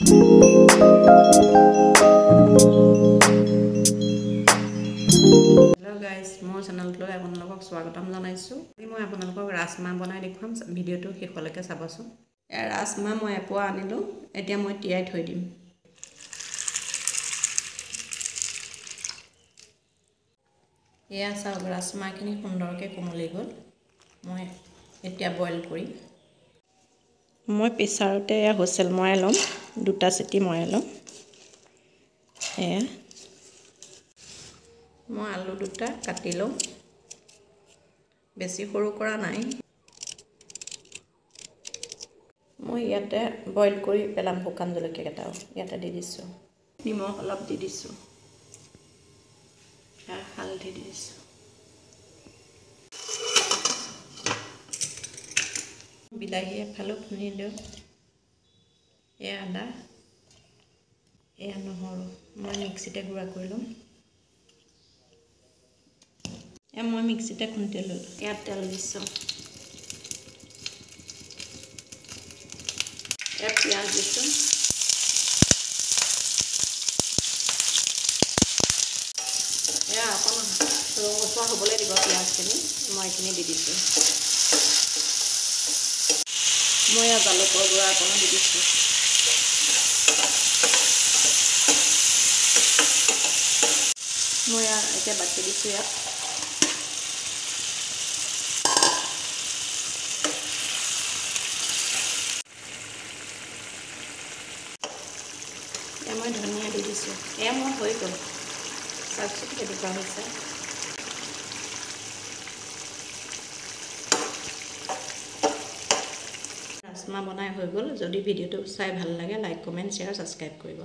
Hello guys, মোৰ চেনেলটোলৈ আপোনালোকক স্বাগতম জনাইছো। মই আপোনালোকক ৰাজমাহ বনাই দেখুৱাম, ভিডিঅ'টো শেষলৈকে চাবচোন। এই ৰাজমাহ মই এপোৱা আনিলো, এতিয়া মই তিয়াই থৈ দিম। এয়া চাওক, ৰাজমাহখিনি সুন্দৰকৈ কোমলি গ'ল। মই এতিয়া বইল কৰিম। মই প্ৰেছাৰতে হুইচেল মৰাই ল'ম, দুটা চিটি মৰাই ল'ম। এয়া মই আলু দুটা কাটি লওঁ, বেছি সৰু কৰা নাই। মই ইয়াতে বইল কৰি পেলাম শুকান জলকীয়া কেইটাও ইয়াতে দি দিছোঁ। নিমখ অলপ দি দিছোঁ, হালধি দি দিছোঁ। বিলাহী এফালো খুন্দি দিওঁ। এয়া আদা, এয়া নহৰু, মই মিক্সিতে গুড়া কৰি ল'ম। এয়া মই মিক্সিতে খুন্দি ল'লোঁ। ইয়াত তেল দিছোঁ, ইয়াত পিঁয়াজ দিছোঁ। এয়া অকণ ৰঙচুৱা হ'বলৈ দিব পিঁয়াজখিনি, মই এইখিনি দি দিছোঁ। মই ইয়াত জালুকৰ গুড়া অকণো দি দিছোঁ। মই এতিয়া বাকি দিছোঁ ইয়াত। এয়া মই ধনিয়া দি দিছোঁ। এয়া মোৰ হৈ গ'ল, চাওকচোন কেনেকুৱা হৈছে। ৰাজমাহ বনাই হৈ গ'ল। যদি ভিডিঅ'টো চাই ভাল লাগে, লাইক, কমেণ্ট, শ্বেয়াৰ, ছাবস্ক্ৰাইব কৰিব।